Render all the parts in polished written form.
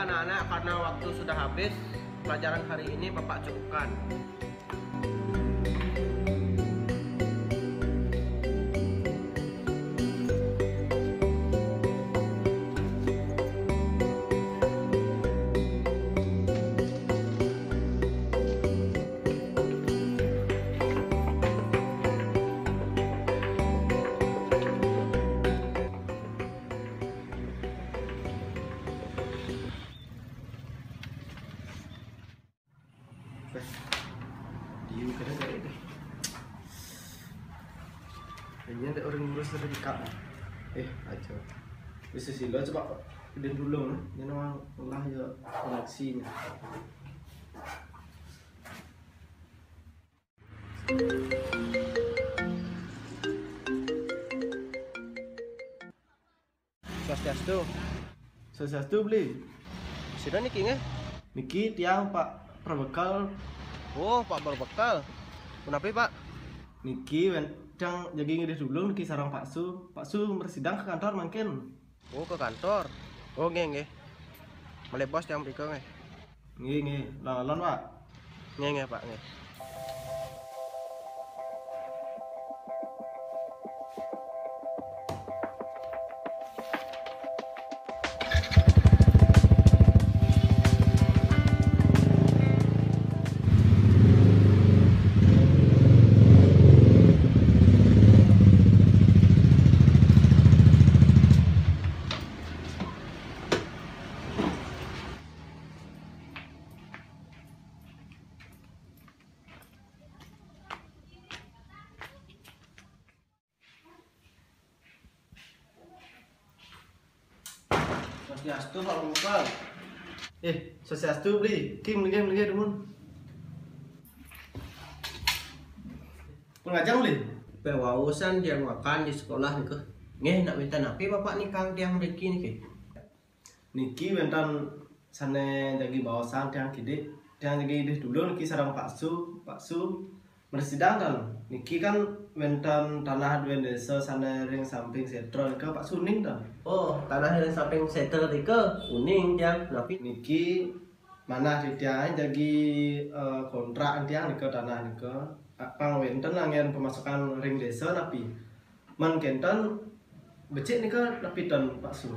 anak-anak, karena waktu sudah habis, pelajaran hari ini Bapak cukupkan. Dia kadang kayak deh. Kayaknya ada orang ngurus ada di kak. Aja. Bisa sih lo coba kemudian dulu, ini memang lah ya koleksinya. Swastiastu. Swastiastu beli. Sudah niki nggih? Niki tiang Pak Perbekal. Oh, Pak berbekal. Kenapa Pak? Niki yang jadi ngide dulu niki sarang Pak Su. Pak Su bersidang ke kantor mungkin. Oh, ke kantor. Oh, nggih. Boleh bos yang pikir nggih. Nggih, lon Pak. Nggih Pak nggih. Swastiastu Pak Perbekal. Swastiastu beli. Kim lagi demun. Pengajang beli. Pewausan dia makan di sekolah nih ke. Nggih, nak minta napi Bapak nih Kang tiang mriki niki. Niki wentan sane jagi bawasan tiang kide. Tiang jagi ide dulu niki sarang Pak Su bersidang kan. Niki kan wentan tanah dua desa sana ring samping setro ke Pak Suning kan. Oh, tanah yang samping setel ke kuning tiang napi. Niki mana di tiang jagi kontrak tiang ke tanah ke pang wenten angin pemasukan ring desa napi. Man kenten becik nih ke napi dan Pak Su.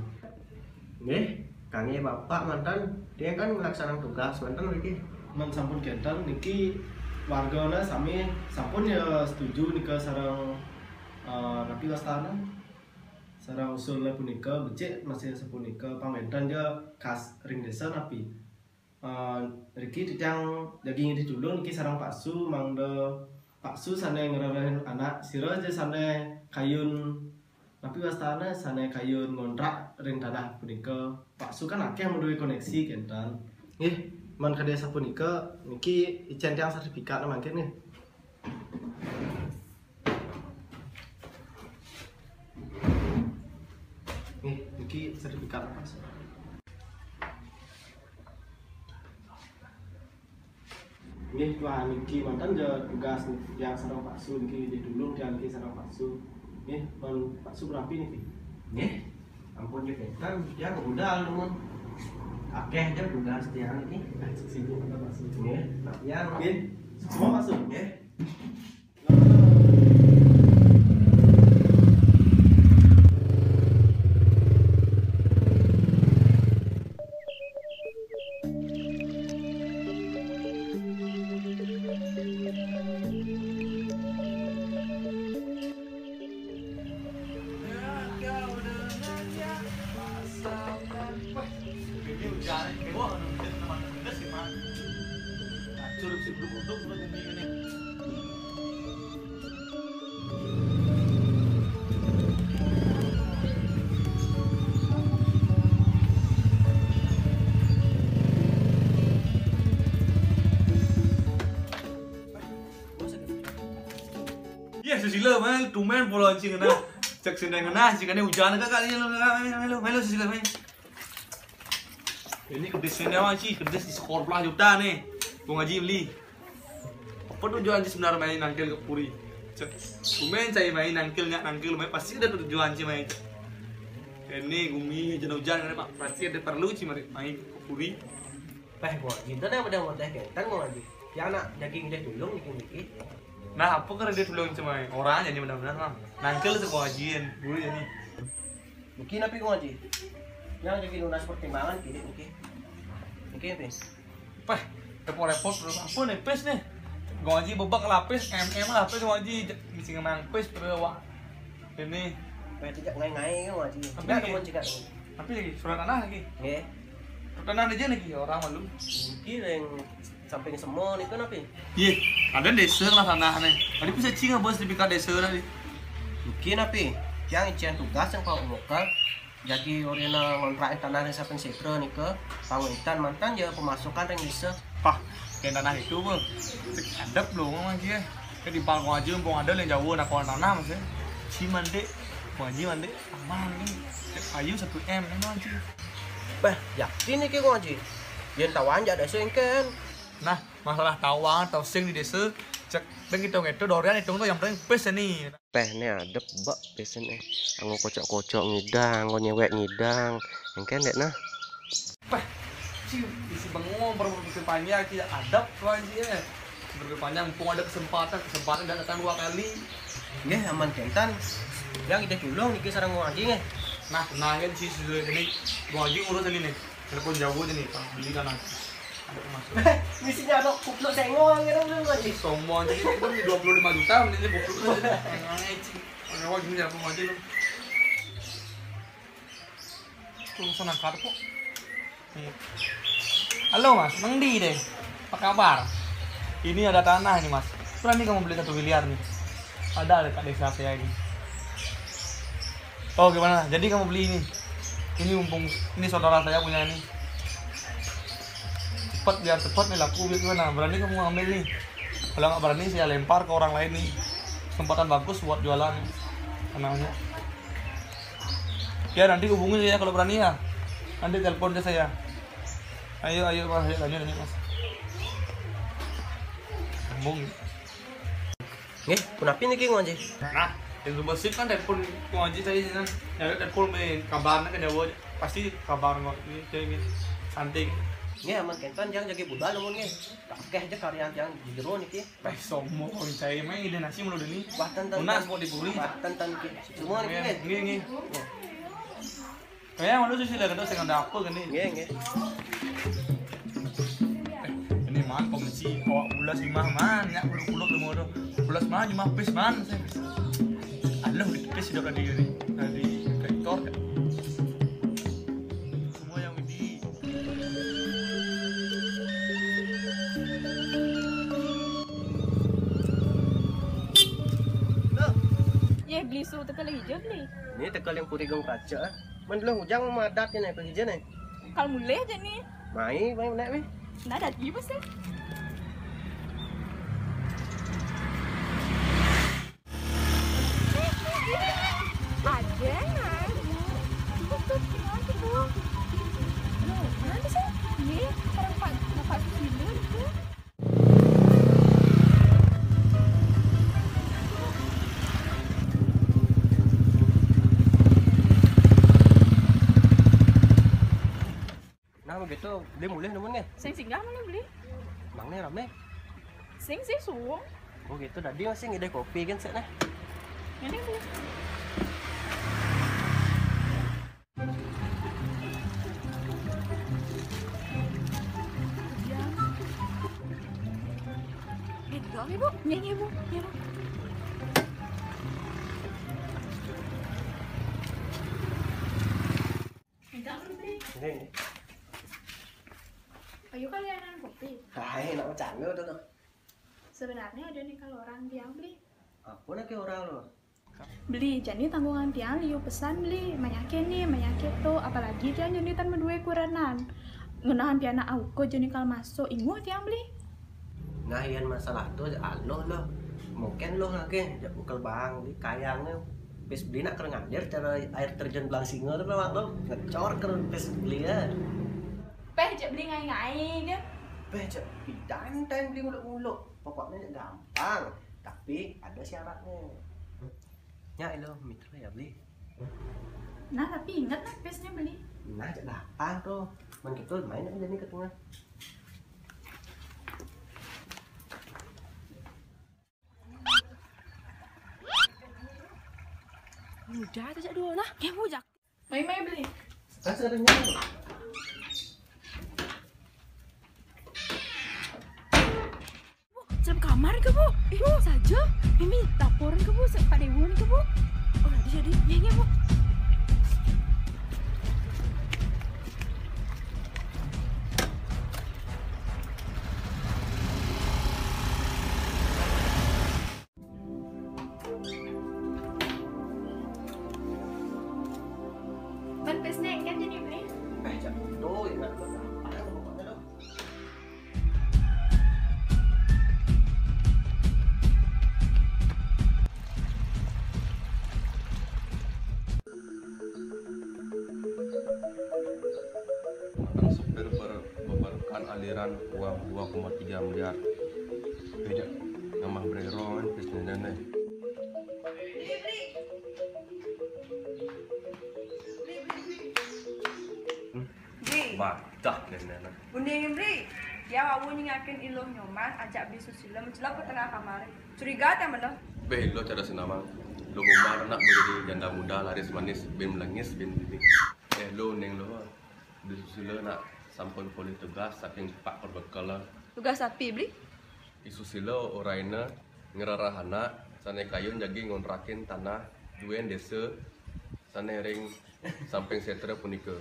Nggih, kange Bapak mantan dia kan melaksanakan tugas mantan mriki. Man sampun kenten niki warganya sami sampun ya setuju nih ke sarang napi wastana. Sarang usulnya punika becik masih sepunika pamentan dia kas ring desa napi. Riki titiang daging ini dulu niki sarang Pak Su mangda Pak Su sana ngerarahin anak sira aja sana kayun napi wastana sana kayun ngontrak ring tanah punika. Pak Su kan akeh menduwe koneksi kentan. Nggih, man ka desa punika niki icen tiang sertifikat mangken nih. Niki sertifikat Pak Su. Nggih, wah niki mantan ya tugas yang sareng Pak Su niki di dulu tiang niki sareng Pak Su. Nggih, man Pak Su berapi niki. Nggih. Ampun ya kan dia kebudal teman. Akeh dia tugas tiang iki. Sini Pak Su. Nggih, ya. Nggih, semua Pak Su. Nggih. Iya, susila mah, tumen pola cing na. Cek sendeng na, cikane hujan ka kali melo susila mah. Ini kedesnya mah sih, kedes di sekolah pula juta nih. Mau ngaji beli. Apa tujuan sih sebenarnya main nangkil ke puri? Cek, tumen saya main nangkil nggak nangkil main pasti ada tujuan sih main. Ini gumi hujan-hujan kan Pak. Pasti ada perlu sih main kupuri. Peh gua gitu dah pada mau teh kentan mau lagi. Ya anak daging deh tulung dikit-dikit. Nah, apa kan dia tulung cuma orang jadi benar-benar mah. Nangkel tuh kajian, bulu jadi. Mungkin apa gua aja. Yang jadi lunas pertimbangan kiri mungkin. Mungkin apa? Peh, repot-repot terus apa nih pes nih? Gaji bebak lapis, lapis gaji mesti ngemang pes perwa. Ini Peh tidak ngai-ngai kan aja. Tapi Tidak lagi- teman juga. tapi lagi surat tanah lagi. Nggih. Surat tanah aja lagi orang malu. Mungkin yang samping semua itu apa? Iya, ada desa lah tanah nih. Tadi bisa cing bos di pikat desa tadi. Mungkin apa? Yang ijian tugas yang kau lokal. Jadi orangnya ngontrak tanah yang samping sekre nih ke pangitan mantan ya pemasukan yang bisa. Pah, kayak tanah itu bos. Adap loh ngomong dia. Kayak di palung aja, umpung ada yang jauh nak tanah maksudnya. Ciman dek, ngaji mandi aman nih. Kayu 1 M emang sih. Bah, yakin nih kau aja. Yang tawan jadi sengken. Nah, masalah tawang atau sing di desa, cek dan kita itu dorian itu tuh yang paling best nih. Peh nih ada bak pesen anggo kocok-kocok ngidang, nggo nyewek ngidang. Yang kan dek nah. Pah, sih isi bengong berpikir panjang kita adab aja. Berpikir panjang, mumpung ada kesempatan dan datang 2 kali. Nggih aman kentan. Yang ide tulung niki sareng ngaji nggih. Nah, kan sih sudah ini gua aja urus ini nih. Telepon jauh aja nih, Pak. Beli kan ada masuk. Misinya ada kupluk sengong gitu ngaji. Sombong aja itu kan 25 juta ini 20 aja. Ngecing. Orang gini apa aja lu. Tuh sana kartu. Halo Mas, Mang Di deh. Apa kabar? Ini ada tanah ini Mas. Berani kamu beli 1 miliar nih? Ada dekat desa saya ini. Oh gimana? Jadi kamu beli ini? Ini mumpung ini saudara saya punya ini. Cepat biar cepat nih laku gimana? Berani kamu ambil nih? Kalau nggak berani saya lempar ke orang lain nih. Kesempatan bagus buat jualan tanahnya. Ya nanti hubungi saya kalau berani ya. Nanti telepon ke saya. Ayo Mas, ayo lanjut Mas. Sambung. Nggih, kenapa niki ngaji? Nah, yang bersih kan telepon ngaji tadi kan. Ya telepon main kabarnya kan jawab pasti kabar kok ini kayak santai. Nggih aman kentan jangan jaga budal mun nggih. Kakeh aja karyan yang di jero niki. Peh sombong saya main ide nasi mulu ini. Wah tan-tan. Unas mau diburi. Tan-tan niki. Semua niki nggih. Nggih. Kayak malu sih lah saya nggak apa kan nih. Nggih. Ini mah komisi awak bulas di man ya pulau tuh mau bulas man cuma pes man saya. Allah itu pes sudah dari kantor kan. Semua yang ini. Ya beli suruh tekan lagi je beli. Ini tekel yang puri gong kaca. Men lu hujang madat ni pergi je ni. Kalau mulai aja nih, Mai naik weh. nah ada gimana sih? Ada kan? Betul kenapa tuh? Nanti sih, ini sekarang Pak Susilo itu. Nah begitu dia mulai nemen nggih. Sing singgah mana beli? Mang ni rame. Sing sih suwung. Oh gitu tadi masih ngide kopi kan sih nah. Ini beli. Gitu, Ibu. Nyanyi, Ibu. Ya, Bu. Ini. Ayo kalian kopi. Hai nak macam tu tu. Sebenarnya ada nih kalau orang tiang beli. Apa nak orang lo? Beli, jadi tanggungan tiang liu pesan beli. Manyake nih, manyake tuh. Apalagi tiang jadi tan berdua kuranan. Ngenahan tiang nak auko jadi kalau masuk ingu tiang beli. Nah yang masalah tu aloh lo. Mungkin lo lagi bukan bang di kayangnya. Bis beli nak kena ngajar cara air terjun belang singa tu memang lo ngecor kena bis beli ya. Peh je beli ngai-ngai dia. Becak bidang time beli muluk-muluk. Pokoknya gampang, tapi ada syaratnya. Ya ilo mitra ya beli. Nah tapi ingat lah pesnya beli. Nah cak datang tuh man gitu main aja nih ke tengah. Udah tuh jak dulu lah. Ya bujak. Main beli. Kan seringnya Dalam kamar ke bu? Bu saja. Mimi laporan ke bu. Pak Dewo nih ke bu. Oh jadi. Ya bu. Man pesnya kan jadi beli. cak tuh ingat lo apa pokoknya lo. Orang sipir membarukan aliran uang 2,3 miliar. Beda nama Brero bisnis nenek. Bri, Wadah nenek. undingin Bri. Ya awu nyingakin iluh nyoman ajak beli susila mencelap ke tengah kamar. Curiga teh bener. Beh lo cara senama. Lo bomar nak menjadi janda muda laris manis bin melengis bin titik. Lo neng lo disusilo nak sampun pulih tugas saking pak perbekal. Tugas sapi Bri. Isusilo oraina ngerarahana sane kayun jagi ngontrakin tanah duen desa sane ring samping setra punika.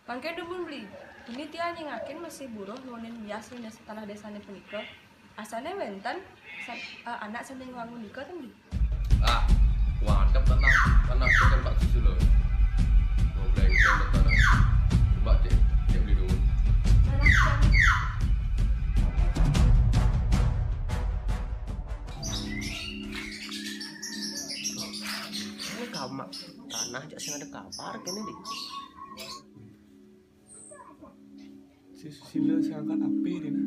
Mangke dubun Bri. Ini tia nyingakin masih buruh nunin bias di tanah desane punika. Asane wenten anak sanding wangun dika tuh Bri. Ah, wadap tanah kan Pak Susilo. Mau belengkeng ke tanah. Coba cek beli dulu. Ini kamar tanah cak sing ada kabar kene di. Si Susilo siangkan api dina.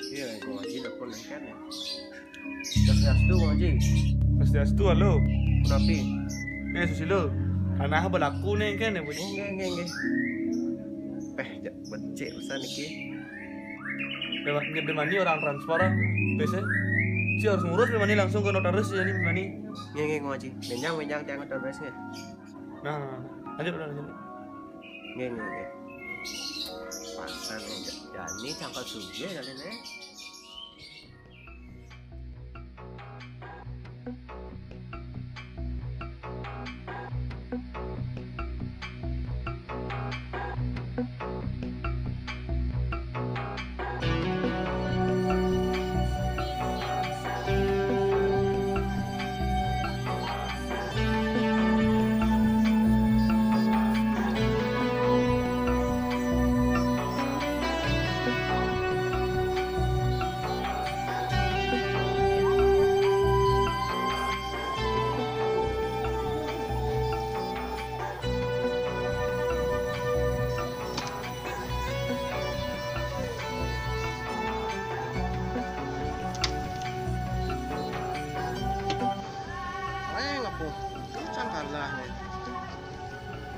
Iya, gua ngaji dapat nengken ya. Jas tuh ngaji. Pasti halo. Kenapa? Susilo. Tanah berlaku nih kan ya bu. Nggih. Jak becek usan iki. Demani orang transfer biasa. Si harus ngurus demani langsung ke notaris ya nih demani. Nggih ngaji. Menjang jangan terus nggih. Nah, lanjut. Nggih. Pasan jani cangkal suge kali ne.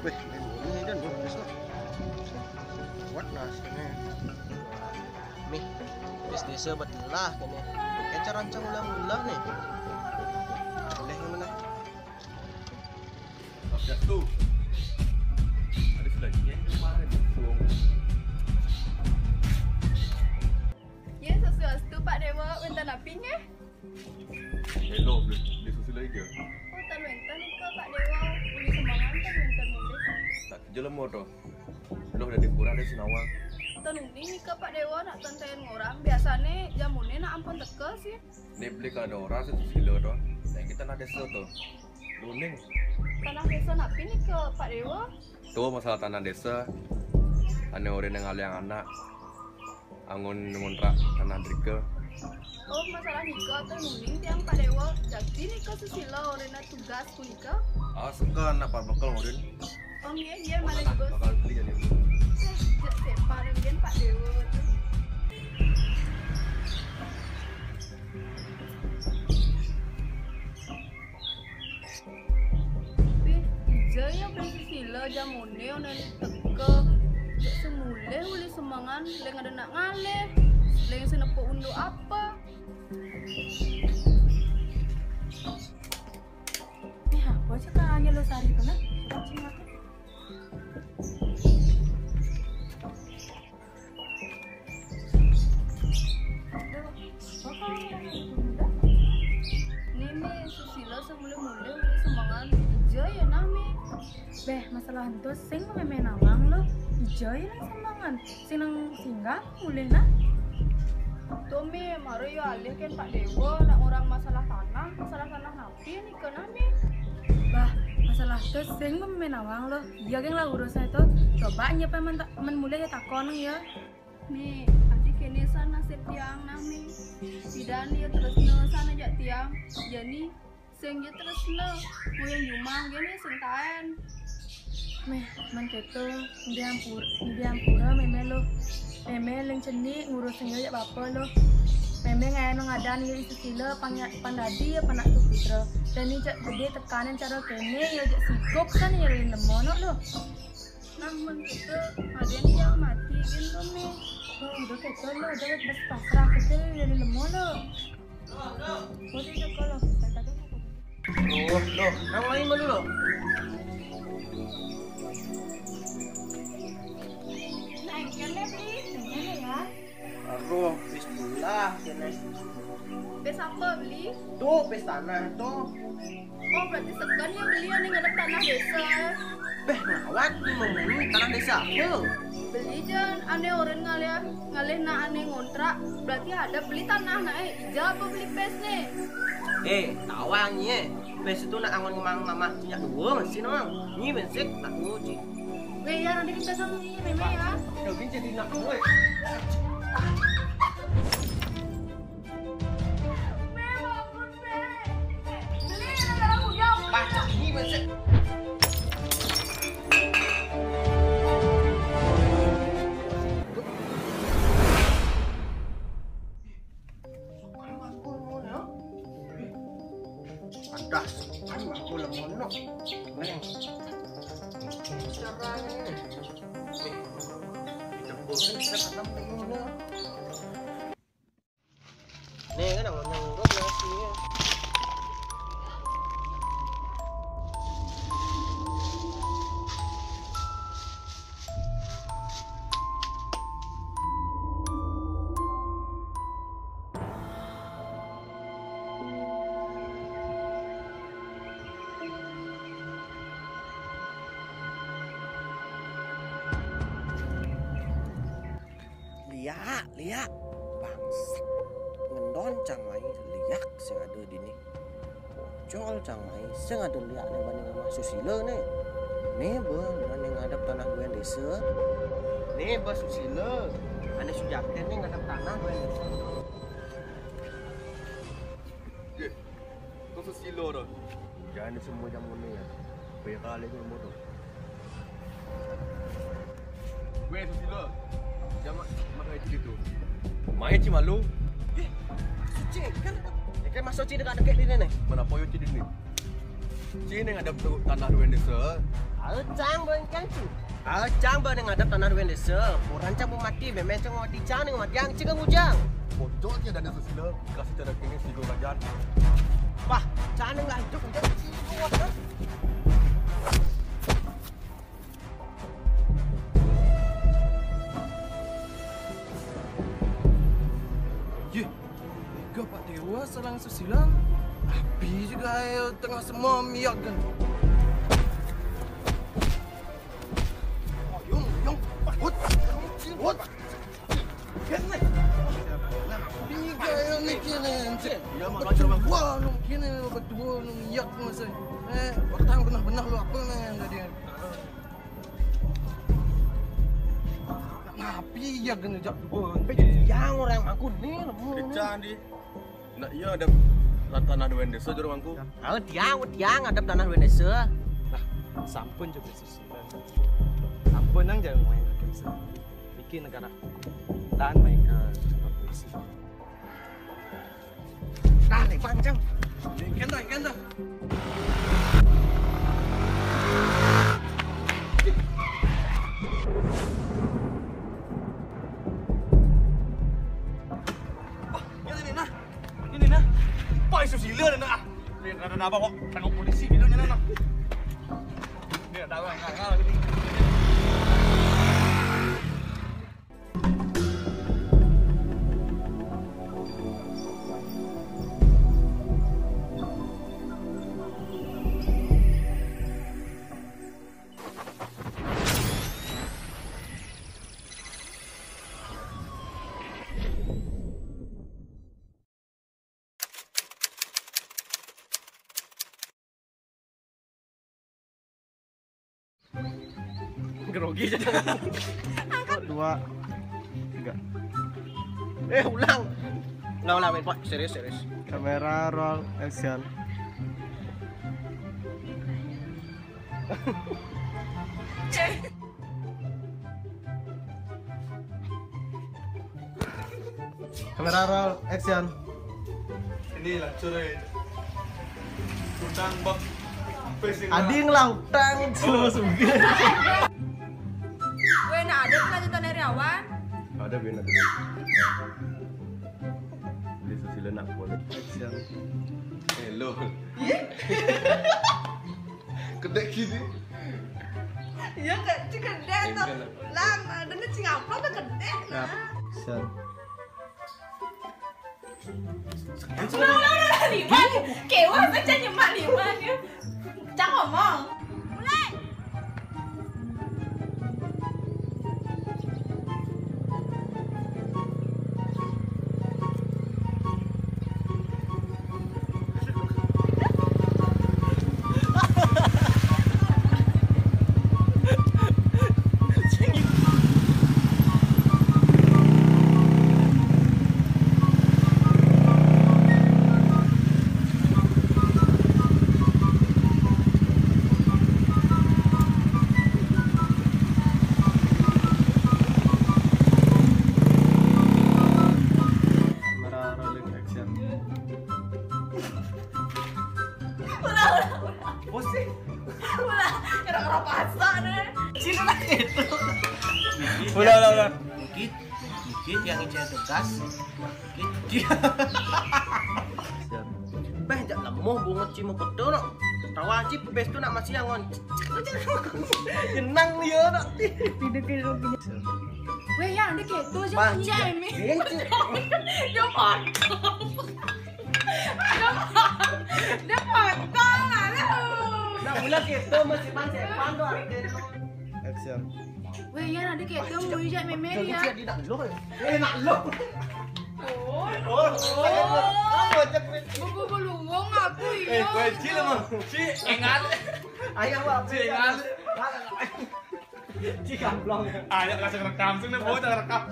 Wih, ini dan besok. What nasnya? Nih, bisnisnya betulah kene. Kayak rancang ulang-ulang nih. Boleh mana? Abjad tuh. Ada selanjutnya kemarin. Ya sesuatu Pak Dewa wenten apinya. Hello, beli Susilo aja. Oh tan wenten ke Pak Dewa. Uli sembangan tan wenten mulai. Tak jelem motor. Lo udah dikurang dari Sinawang. Tan uni ke Pak Dewa nak tantain orang. Biasanya jamune nak ampun teke sih. Dia beli ke ada orang Susilo tuh. Yang kita nak desa tuh. Luning. Tanah desa napi nih ke Pak Dewa. Tuh masalah tanah desa. Ane orang yang yang anak. Angun ngontrak tanah drike. Oh masalah nikah tuh nuning tiang Pak Dewa. Jadi nikah susilo orangnya tugas kunika. Ah, suka anak pak bekal ngorin. Oh iya mana juga. Bakal beli jadi. Separ dengan Pak Dewa tuh. susila jamune onen teke cek semule uli semangan leng ada nak ngaleh leng senepo undu apa apa sih kayaknya lo sari tuh nah Nimi susila semule-mule uli semangan ijo ya nami beh masalah itu sing meme nawang lo ijo ya nang semangan sing nang singgah mulai nah Tomi maro yo alih kan Pak Dewo nak orang masalah tanah napi nih ke nami bah masalah itu sing meme nawang lo iya geng lah urusan itu coba nyapa men mulai ya takon ya nih adik kene sana setiang nami tidak nih terus sana jak tiang jadi sing ya terus mau yang jumang gini sing taen meh man keto diampura meme lo meme leng ceni ngurus sing ya bapa lo meme ngayon ngadan ya susila pandadi ya panak suputra dan ini jak gede tekanan cara kene ya jak sikok kan ya lemono lo namun keto aden yang mati gitu me udah keto lo udah bes pasrah keto dari lemono boleh deh kalau Loh, nang lain malu loh. naiknya beli ya Aduh, bismillah, kene. bes apa beli Tuh, pes tanah tuh. oh berarti segan ya beli yang ngadep tanah desa Beh, ngawat nih ngomongin tanah desa. Yo. beli jan ane orang ngalih na ane ngontrak berarti ada beli tanah na ija apa beli pes nih Tawangnya. Pes itu nak angon ngomong mama punya dua masih nong. Ni bensek nak nguci. weh ya nanti kita sama ini meme ya Jadi jadi nak gue. Baca ni bensek. Das, kan aku lemono. Leng. Caranya. Jempol kan kita tanam pengono. Nih kan aku nyangkut nasinya. Liak bangsat ngendon cangmai liak sing ada di ni bocol cangmai sing ada liak nih banding sama susila nih banding ngadap tanah gue desa nih susila ada sujakten nih ngadap tanah gue desa Kau susilo dah. jangan semua jamu nih ya banyak kali gue mau tuh Gue susilo. Jangan makan itu. Main ci malu. suci kan masuk ci dekat deket ini nih Mana poyo ci ini. Ci ni ada tanah dua desa. Alcang bengkang cu. Alcang banding ngadap tanah gue desa orang cang mau mati memang cang mau dicang nih mati yang cikang ujang Bocor ci ada susilo. Kasih cara kini sigo kajan. Wah, caneng lah hidup ujang kuat kan Pak Dewa selang susila api juga ayo tengah semua miak kan yung pakut silbut kene biga ayo ni kene Ya mak macam bang. wah lu kene betul lu miak masa bertang benar-benar lu apa men tadi api ya kena jak yang orang aku nih Kecan di. Nak iya ada tanah dua desa jorong angku. tiang ada tanah Indonesia sampun juga susila sampun nang jangan main hakim sendiri bikin negara dan main ke polisi dah lepas cang kenda Kenapa kok tangkap polisi gitu nih anak? Dia tahu enggak gitu. Grogi aja. 2 3. Ulang. Ulang, Pak. Serius. Kamera roll action. Kamera roll action. Ini lancur ya. Udang bak. Adi ngelautang selama sugi. Gue nah ada kelanjutan dari awan. Ada Ben. Beli susilo nak boleh. Action. Hello. Kedek gini. Iya kecil gede tuh. Ulang, ada nih cingaplo tuh gede. Action. Liman, kewas aja nyemak Liman ya. Jangan ngomong. Mulai. Kamera rolling action. Ulah, kira-kira pasak deh. Cina lah itu. Udah. Dikit yang ijazah tegas. Dikit. Action. Beh, jak lemuh bunga cimo betul nak. Tawajib bes tu nak masih yang Jenang dia nak. Weh, yang ada keto aja Bang, aja ini. Dia potong. Dia potong lah. Nak mula kita masih masih pandu hari itu. Action. Weh, yang ada keto mau aja meme Kalau dia. dia tidak lo. Nak lo. Buku belum aku ya. Kecil emang. Si engat. Ayah apa? Si engat. Si kamplong. Ayo kasih rekam sih nih, bawa rekam.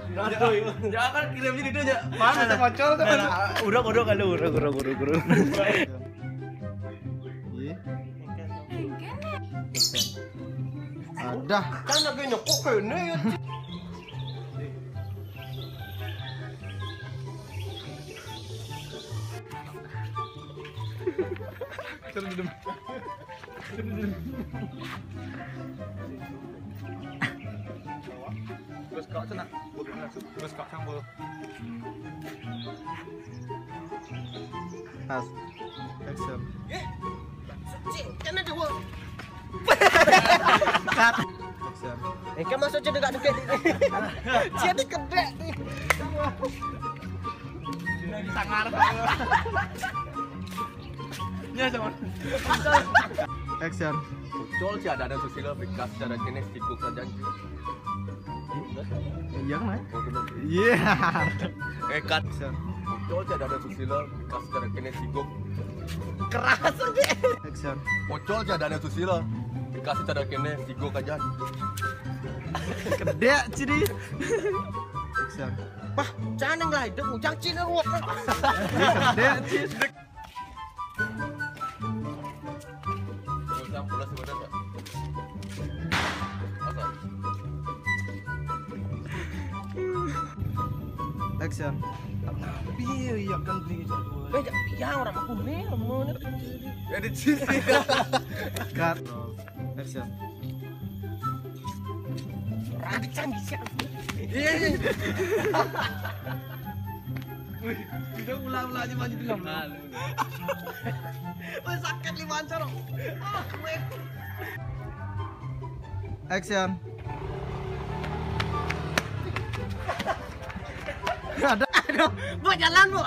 Jangan kan kirim jadi dia jak. Mana tuh kocol tuh? Urang kalau urang. Iya. Ada. Kan lagi nyokok kene ya. Terus kau cina, terus kau campur. Has. Action. Kan ada wo. Cut. Action. Kan masuk je dekat dekat ni. Jadi kedek ni. Sangar. Ya sama. Action. Ucol si ada susilo bekas secara kene sikuk saja. Iya kan? Iya. Kat. Action. Ucol si ada susilo bekas secara kene sikuk. Keras aja. Action. Ucol si ada susilo bekas secara kene sikuk aja. Gede ciri. Action. Pah, jangan lah hidup ujang Cina ruwet. Gede ciri. Ucap pula sebenarnya. Asal. Action. Biar ya kan beli. Beda biar orang aku ni lemon. Edit sini. Cut. Action. Rancang bisa. Udah ulang-ulang aja maju film. Wah, sakit limaan corong. Action. Aduh, Bu jalan, Bu.